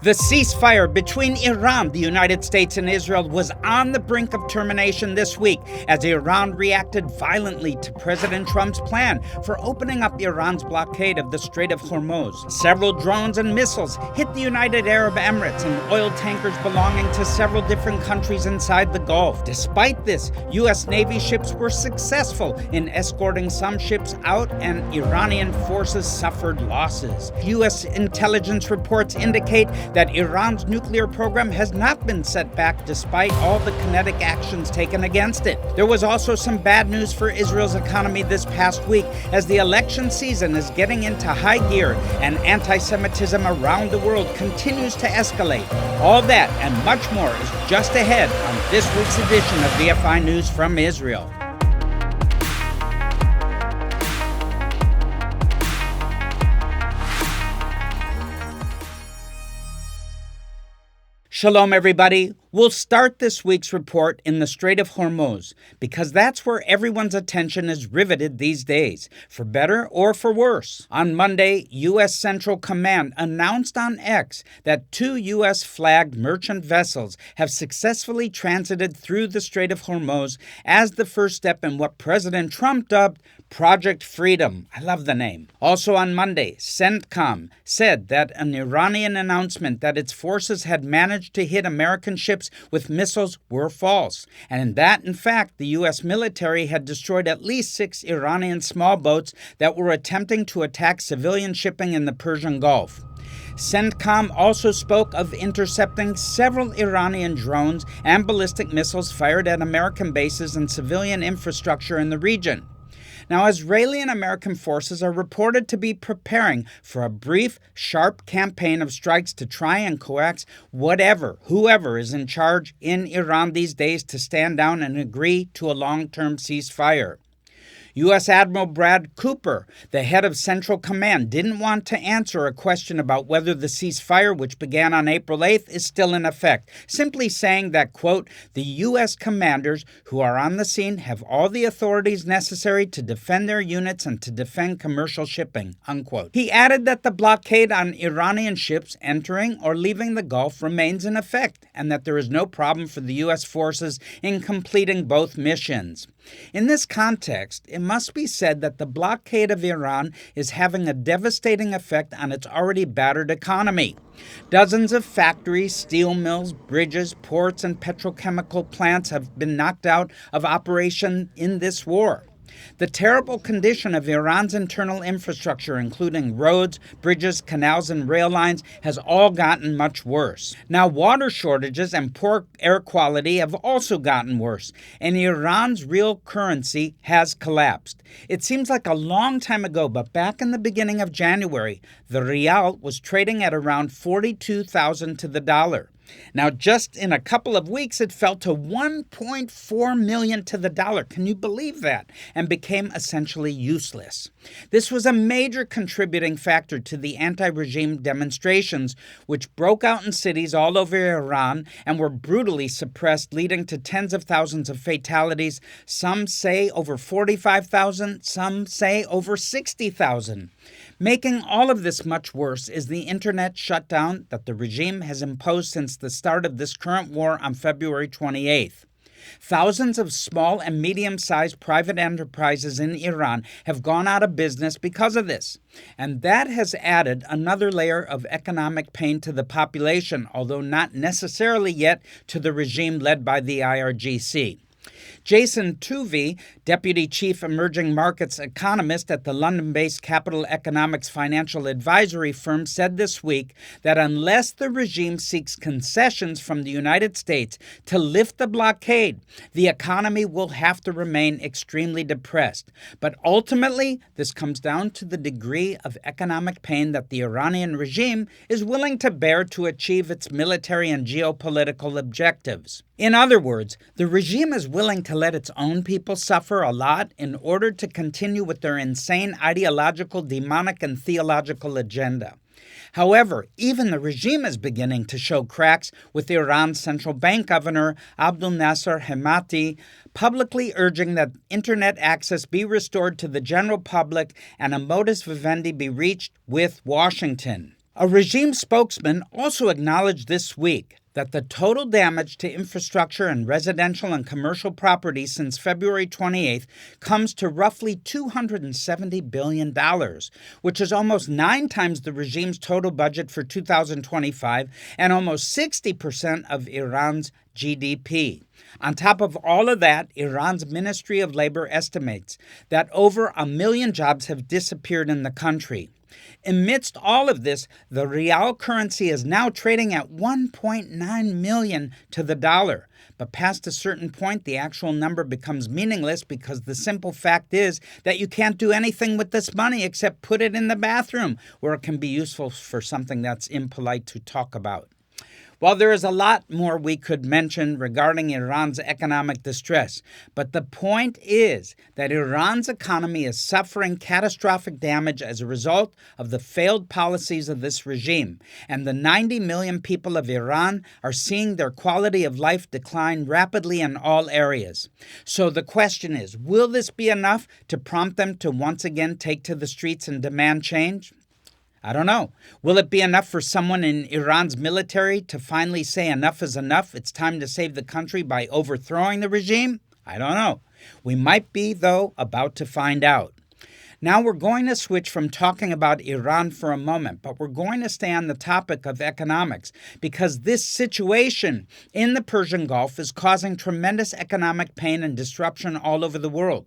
The ceasefire between Iran, the United States, and Israel was on the brink of termination this week as Iran reacted violently to President Trump's plan for opening up Iran's blockade of the Strait of Hormuz. Several drones and missiles hit the United Arab Emirates and oil tankers belonging to several different countries inside the Gulf. Despite this, U.S. Navy ships were successful in escorting some ships out, and Iranian forces suffered losses. U.S. intelligence reports indicate that Iran's nuclear program has not been set back despite all the kinetic actions taken against it. There was also some bad news for Israel's economy this past week as the election season is getting into high gear and anti-Semitism around the world continues to escalate. All that and much more is just ahead on this week's edition of VFI News from Israel. Shalom, everybody. We'll start this week's report in the Strait of Hormuz because that's where everyone's attention is riveted these days, for better or for worse. On Monday, U.S. Central Command announced on X that 2 U.S.-flagged merchant vessels have successfully transited through the Strait of Hormuz as the first step in what President Trump dubbed Project Freedom. I love the name. Also on Monday, CENTCOM said that an Iranian announcement that its forces had managed to hit American ships with missiles were false, and that, in fact, the U.S. military had destroyed at least 6 Iranian small boats that were attempting to attack civilian shipping in the Persian Gulf. CENTCOM also spoke of intercepting several Iranian drones and ballistic missiles fired at American bases and civilian infrastructure in the region. Now, Israeli and American forces are reported to be preparing for a brief, sharp campaign of strikes to try and coax whoever is in charge in Iran these days to stand down and agree to a long-term ceasefire. U.S. Admiral Brad Cooper, the head of Central Command, didn't want to answer a question about whether the ceasefire, which began on April 8th, is still in effect, simply saying that, quote, the U.S. commanders who are on the scene have all the authorities necessary to defend their units and to defend commercial shipping, unquote. He added that the blockade on Iranian ships entering or leaving the Gulf remains in effect and that there is no problem for the U.S. forces in completing both missions. In this context, it must be said that the blockade of Iran is having a devastating effect on its already battered economy. Dozens of factories, steel mills, bridges, ports, and petrochemical plants have been knocked out of operation in this war. The terrible condition of Iran's internal infrastructure, including roads, bridges, canals, and rail lines, has all gotten much worse. Now, water shortages and poor air quality have also gotten worse, and Iran's real currency has collapsed. It seems like a long time ago, but back in the beginning of January, the rial was trading at around 42,000 to the dollar. Now, just in a couple of weeks, it fell to 1.4 million to the dollar. Can you believe that? And became essentially useless. This was a major contributing factor to the anti-regime demonstrations, which broke out in cities all over Iran and were brutally suppressed, leading to tens of thousands of fatalities. Some say over 45,000, some say over 60,000. Making all of this much worse is the internet shutdown that the regime has imposed since the start of this current war on February 28th. Thousands of small and medium-sized private enterprises in Iran have gone out of business because of this. And that has added another layer of economic pain to the population, although not necessarily yet to the regime led by the IRGC. Jason Tuvey, Deputy Chief Emerging Markets Economist at the London-based Capital Economics Financial Advisory Firm, said this week that unless the regime seeks concessions from the United States to lift the blockade, the economy will have to remain extremely depressed. But ultimately, this comes down to the degree of economic pain that the Iranian regime is willing to bear to achieve its military and geopolitical objectives. In other words, the regime is willing to let its own people suffer a lot in order to continue with their insane ideological, demonic, and theological agenda. However, even the regime is beginning to show cracks, with Iran's central bank governor Abdul Nasser Hemati publicly urging that internet access be restored to the general public and a modus vivendi be reached with Washington. A regime spokesman also acknowledged this week that the total damage to infrastructure and residential and commercial property since February 28th comes to roughly $270 billion, which is almost 9 times the regime's total budget for 2025 and almost 60% of Iran's GDP. On top of all of that, Iran's Ministry of Labor estimates that over 1 million jobs have disappeared in the country. Amidst all of this, the rial currency is now trading at 1.9 million to the dollar. But past a certain point, the actual number becomes meaningless because the simple fact is that you can't do anything with this money except put it in the bathroom, where it can be useful for something that's impolite to talk about. Well, there is a lot more we could mention regarding Iran's economic distress, but the point is that Iran's economy is suffering catastrophic damage as a result of the failed policies of this regime, and the 90 million people of Iran are seeing their quality of life decline rapidly in all areas. So the question is, will this be enough to prompt them to once again take to the streets and demand change? I don't know. Will it be enough for someone in Iran's military to finally say enough is enough? It's time to save the country by overthrowing the regime? I don't know. We might be, though, about to find out. Now we're going to switch from talking about Iran for a moment, but we're going to stay on the topic of economics because this situation in the Persian Gulf is causing tremendous economic pain and disruption all over the world.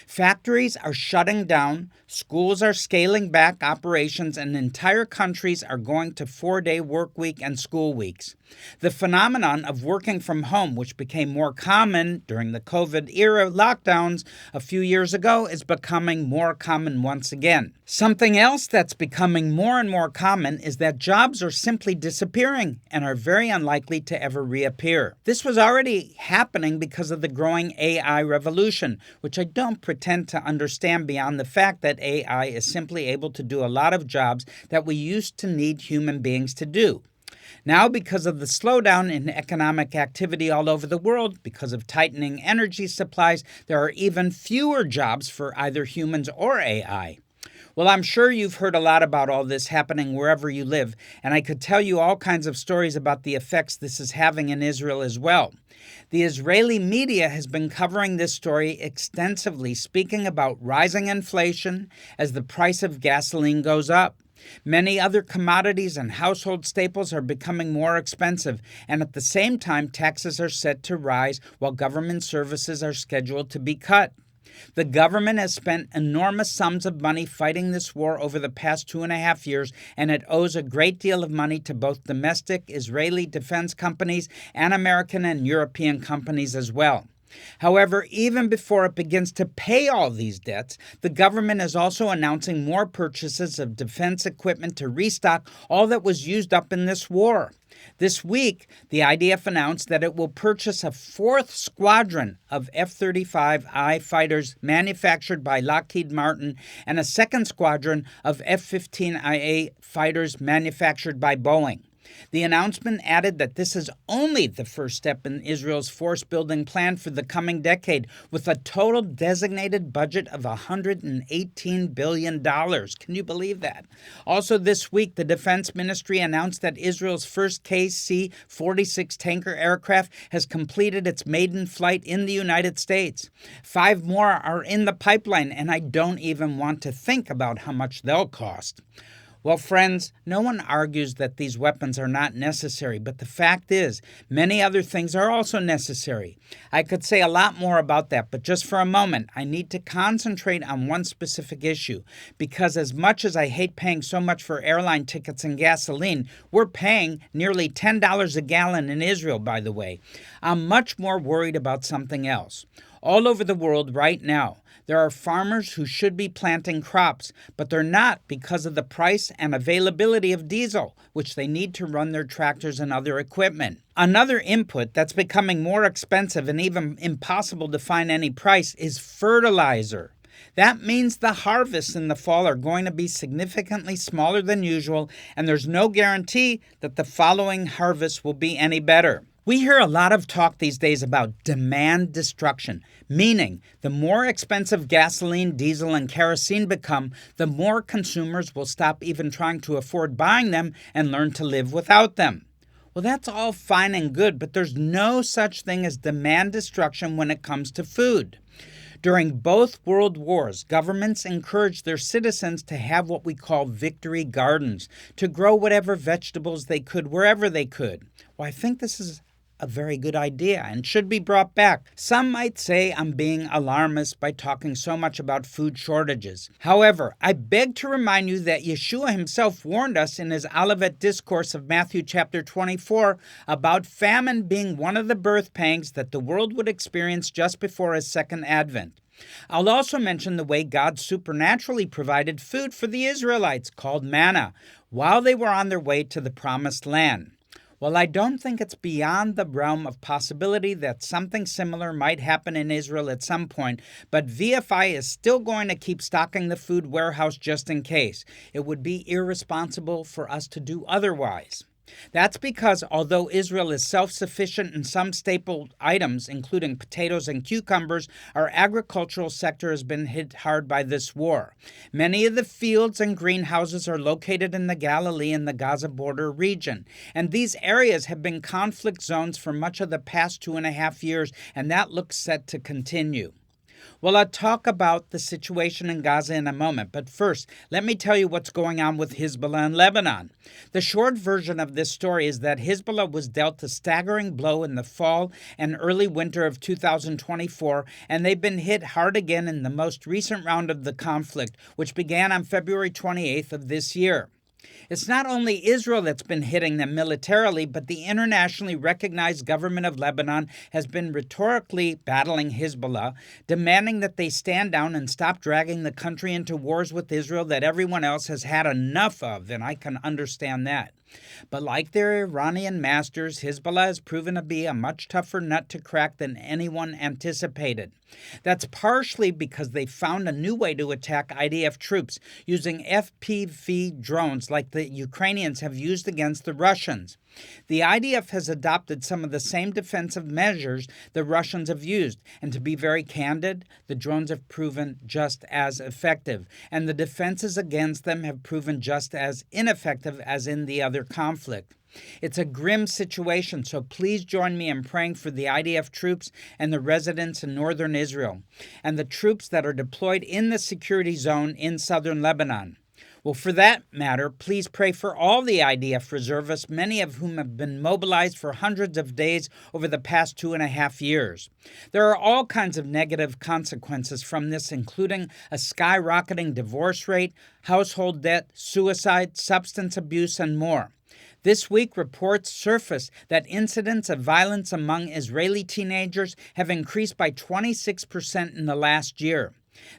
Factories are shutting down, schools are scaling back operations, and entire countries are going to 4-day work week and school weeks. The phenomenon of working from home, which became more common during the COVID-era lockdowns a few years ago, is becoming more common once again. Something else that's becoming more and more common is that jobs are simply disappearing and are very unlikely to ever reappear. This was already happening because of the growing AI revolution, which I don't pretend to understand beyond the fact that AI is simply able to do a lot of jobs that we used to need human beings to do. Now, because of the slowdown in economic activity all over the world, because of tightening energy supplies, there are even fewer jobs for either humans or AI. Well, I'm sure you've heard a lot about all this happening wherever you live, and I could tell you all kinds of stories about the effects this is having in Israel as well. The Israeli media has been covering this story extensively, speaking about rising inflation as the price of gasoline goes up. Many other commodities and household staples are becoming more expensive, and at the same time, taxes are set to rise while government services are scheduled to be cut. The government has spent enormous sums of money fighting this war over the past 2.5 years, and it owes a great deal of money to both domestic Israeli defense companies and American and European companies as well. However, even before it begins to pay all these debts, the government is also announcing more purchases of defense equipment to restock all that was used up in this war. This week, the IDF announced that it will purchase a 4th squadron of F-35I fighters manufactured by Lockheed Martin and a 2nd squadron of F-15IA fighters manufactured by Boeing. The announcement added that this is only the first step in Israel's force-building plan for the coming decade, with a total designated budget of $118 billion. Can you believe that? Also this week, the Defense Ministry announced that Israel's first KC-46 tanker aircraft has completed its maiden flight in the United States. 5 more are in the pipeline, and I don't even want to think about how much they'll cost. Well, friends, no one argues that these weapons are not necessary, but the fact is, many other things are also necessary. I could say a lot more about that, but just for a moment, I need to concentrate on one specific issue, because as much as I hate paying so much for airline tickets and gasoline, we're paying nearly $10 a gallon in Israel, by the way. I'm much more worried about something else. All over the world right now, there are farmers who should be planting crops, but they're not because of the price and availability of diesel, which they need to run their tractors and other equipment. Another input that's becoming more expensive and even impossible to find any price is fertilizer. That means the harvests in the fall are going to be significantly smaller than usual, and there's no guarantee that the following harvest will be any better. We hear a lot of talk these days about demand destruction, meaning the more expensive gasoline, diesel, and kerosene become, the more consumers will stop even trying to afford buying them and learn to live without them. Well, that's all fine and good, but there's no such thing as demand destruction when it comes to food. During both world wars, governments encouraged their citizens to have what we call victory gardens, to grow whatever vegetables they could wherever they could. Well, I think this is a very good idea and should be brought back. Some might say I'm being alarmist by talking so much about food shortages. However, I beg to remind you that Yeshua himself warned us in his Olivet Discourse of Matthew chapter 24 about famine being one of the birth pangs that the world would experience just before his second advent. I'll also mention the way God supernaturally provided food for the Israelites, called manna, while they were on their way to the promised land. Well, I don't think it's beyond the realm of possibility that something similar might happen in Israel at some point, but VFI is still going to keep stocking the food warehouse just in case. It would be irresponsible for us to do otherwise. That's because although Israel is self-sufficient in some staple items, including potatoes and cucumbers, our agricultural sector has been hit hard by this war. Many of the fields and greenhouses are located in the Galilee and the Gaza border region, and these areas have been conflict zones for much of the past 2.5 years, and that looks set to continue. Well, I'll talk about the situation in Gaza in a moment, but first, let me tell you what's going on with Hezbollah in Lebanon. The short version of this story is that Hezbollah was dealt a staggering blow in the fall and early winter of 2024, and they've been hit hard again in the most recent round of the conflict, which began on February 28th of this year. It's not only Israel that's been hitting them militarily, but the internationally recognized government of Lebanon has been rhetorically battling Hezbollah, demanding that they stand down and stop dragging the country into wars with Israel that everyone else has had enough of, and I can understand that. But like their Iranian masters, Hezbollah has proven to be a much tougher nut to crack than anyone anticipated. That's partially because they found a new way to attack IDF troops, using FPV drones like the Ukrainians have used against the Russians. The IDF has adopted some of the same defensive measures the Russians have used, and to be very candid, the drones have proven just as effective, and the defenses against them have proven just as ineffective as in the other conflict. It's a grim situation, so please join me in praying for the IDF troops and the residents in northern Israel, and the troops that are deployed in the security zone in southern Lebanon. Well, for that matter, please pray for all the IDF reservists, many of whom have been mobilized for hundreds of days over the past 2.5 years. There are all kinds of negative consequences from this, including a skyrocketing divorce rate, household debt, suicide, substance abuse, and more. This week, reports surfaced that incidents of violence among Israeli teenagers have increased by 26% in the last year.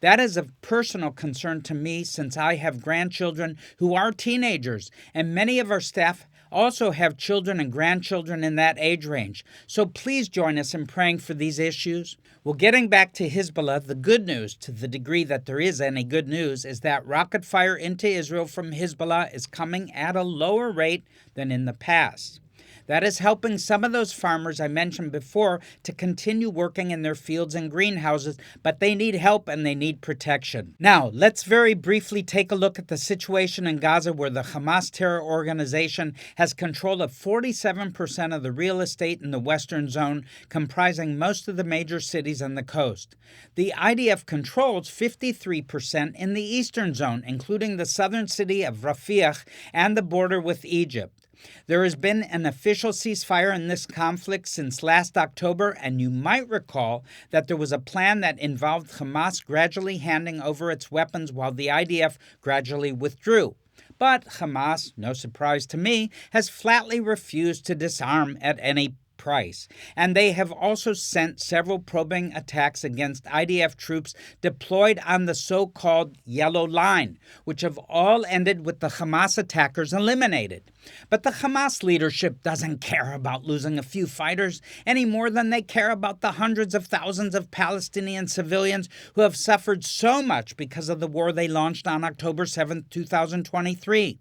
That is of personal concern to me since I have grandchildren who are teenagers, and many of our staff also have children and grandchildren in that age range. So please join us in praying for these issues. Well, getting back to Hezbollah, the good news, to the degree that there is any good news, is that rocket fire into Israel from Hezbollah is coming at a lower rate than in the past. That is helping some of those farmers I mentioned before to continue working in their fields and greenhouses, but they need help and they need protection. Now, let's very briefly take a look at the situation in Gaza, where the Hamas terror organization has control of 47% of the real estate in the western zone, comprising most of the major cities on the coast. The IDF controls 53% in the eastern zone, including the southern city of Rafiah and the border with Egypt. There has been an official ceasefire in this conflict since last October, and you might recall that there was a plan that involved Hamas gradually handing over its weapons while the IDF gradually withdrew. But Hamas, no surprise to me, has flatly refused to disarm at any price, and they have also sent several probing attacks against IDF troops deployed on the so-called Yellow Line, which have all ended with the Hamas attackers eliminated. But the Hamas leadership doesn't care about losing a few fighters any more than they care about the hundreds of thousands of Palestinian civilians who have suffered so much because of the war they launched on October 7, 2023.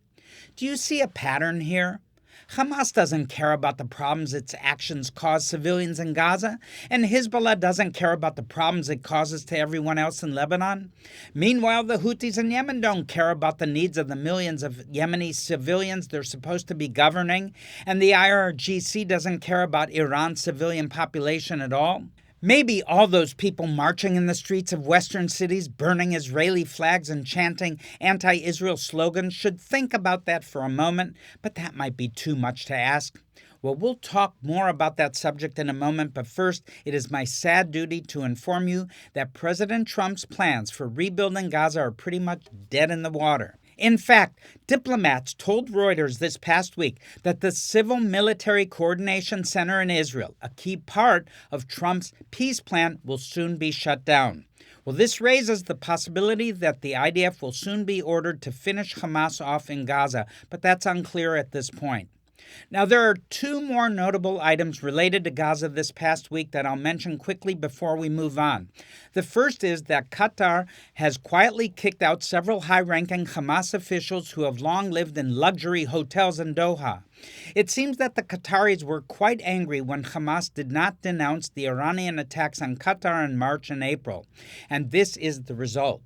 Do you see a pattern here? Hamas doesn't care about the problems its actions cause civilians in Gaza, and Hezbollah doesn't care about the problems it causes to everyone else in Lebanon. Meanwhile, the Houthis in Yemen don't care about the needs of the millions of Yemeni civilians they're supposed to be governing, and the IRGC doesn't care about Iran's civilian population at all. Maybe all those people marching in the streets of Western cities, burning Israeli flags and chanting anti-Israel slogans should think about that for a moment, but that might be too much to ask. Well, we'll talk more about that subject in a moment, but first, it is my sad duty to inform you that President Trump's plans for rebuilding Gaza are pretty much dead in the water. In fact, diplomats told Reuters this past week that the Civil Military Coordination Center in Israel, a key part of Trump's peace plan, will soon be shut down. Well, this raises the possibility that the IDF will soon be ordered to finish Hamas off in Gaza, but that's unclear at this point. Now, there are two more notable items related to Gaza this past week that I'll mention quickly before we move on. The first is that Qatar has quietly kicked out several high-ranking Hamas officials who have long lived in luxury hotels in Doha. It seems that the Qataris were quite angry when Hamas did not denounce the Iranian attacks on Qatar in March and April, and this is the result.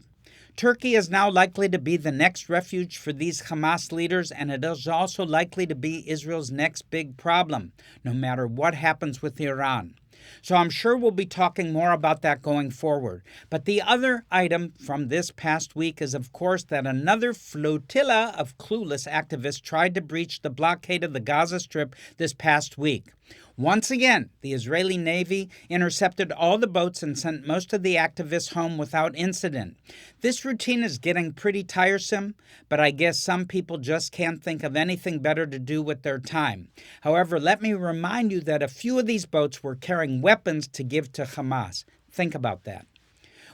Turkey is now likely to be the next refuge for these Hamas leaders, and it is also likely to be Israel's next big problem, no matter what happens with Iran. So I'm sure we'll be talking more about that going forward. But the other item from this past week is, of course, that another flotilla of clueless activists tried to breach the blockade of the Gaza Strip this past week. Once again, the Israeli Navy intercepted all the boats and sent most of the activists home without incident. This routine is getting pretty tiresome, but I guess some people just can't think of anything better to do with their time. However, let me remind you that a few of these boats were carrying weapons to give to Hamas. Think about that.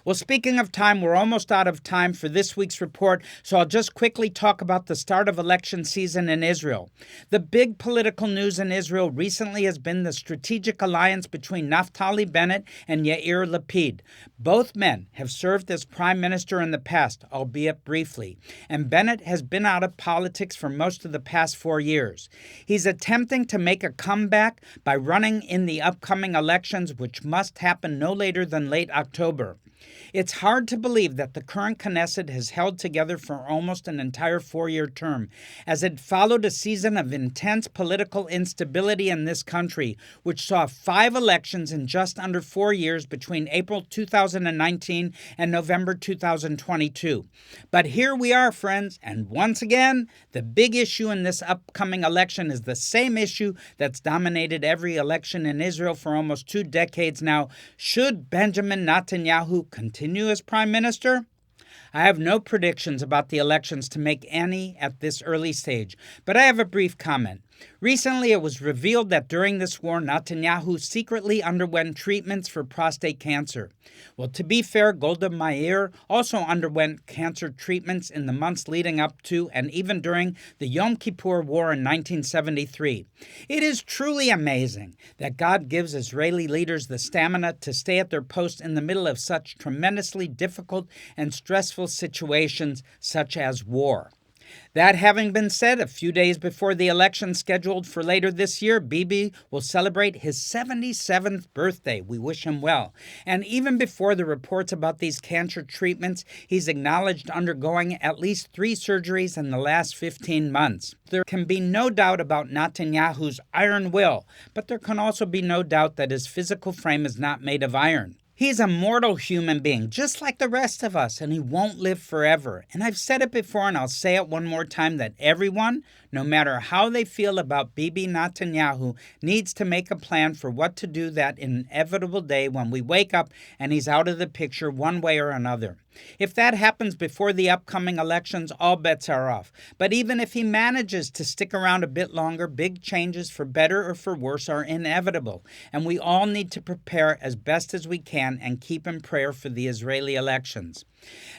Well, speaking of time, we're almost out of time for this week's report, so I'll just quickly talk about the start of election season in Israel. The big political news in Israel recently has been the strategic alliance between Naftali Bennett and Yair Lapid. Both men have served as prime minister in the past, albeit briefly, and Bennett has been out of politics for most of the past 4 years. He's attempting to make a comeback by running in the upcoming elections, which must happen no later than late October. It's hard to believe that the current Knesset has held together for almost an entire 4-year term, as it followed a season of intense political instability in this country, which saw 5 elections in just under 4 years between April 2019 and November 2022. But here we are, friends, and once again, the big issue in this upcoming election is the same issue that's dominated every election in Israel for almost 2 decades now. Should Benjamin Netanyahu continue as prime minister? I have no predictions about the elections to make any at this early stage, but I have a brief comment. Recently, it was revealed that during this war, Netanyahu secretly underwent treatments for prostate cancer. Well, to be fair, Golda Meir also underwent cancer treatments in the months leading up to and even during the Yom Kippur War in 1973. It is truly amazing that God gives Israeli leaders the stamina to stay at their post in the middle of such tremendously difficult and stressful situations such as war. That having been said, a few days before the election scheduled for later this year, Bibi will celebrate his 77th birthday. We wish him well. And even before the reports about these cancer treatments, he's acknowledged undergoing at least 3 surgeries in the last 15 months. There can be no doubt about Netanyahu's iron will, but there can also be no doubt that his physical frame is not made of iron. He's a mortal human being, just like the rest of us, and he won't live forever. And I've said it before, and I'll say it one more time, that everyone, no matter how they feel about Bibi Netanyahu, needs to make a plan for what to do that inevitable day when we wake up and he's out of the picture one way or another. If that happens before the upcoming elections, all bets are off. But even if he manages to stick around a bit longer, big changes for better or for worse are inevitable. And we all need to prepare as best as we can and keep in prayer for the Israeli elections.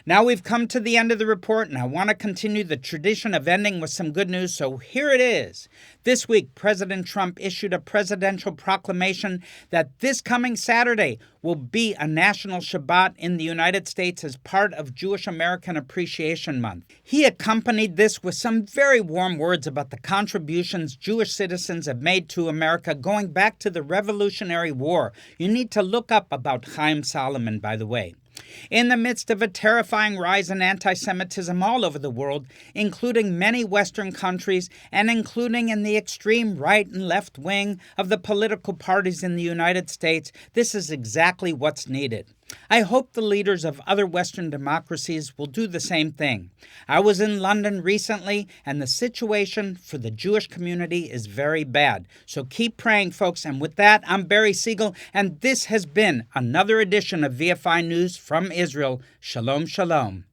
Now we've come to the end of the report, and I want to continue the tradition of ending with some good news, so So here it is. This week, President Trump issued a presidential proclamation that this coming Saturday will be a national Shabbat in the United States as part of Jewish American Appreciation Month. He accompanied this with some very warm words about the contributions Jewish citizens have made to America going back to the Revolutionary War. You need to look up about Chaim Solomon, by the way. In the midst of a terrifying rise in anti-Semitism all over the world, including many Western countries and including in the extreme right and left wing of the political parties in the United States, this is exactly what's needed. I hope the leaders of other Western democracies will do the same thing. I was in London recently, and the situation for the Jewish community is very bad. So keep praying, folks. And with that, I'm Barry Siegel, and this has been another edition of VFI News from Israel. Shalom, shalom.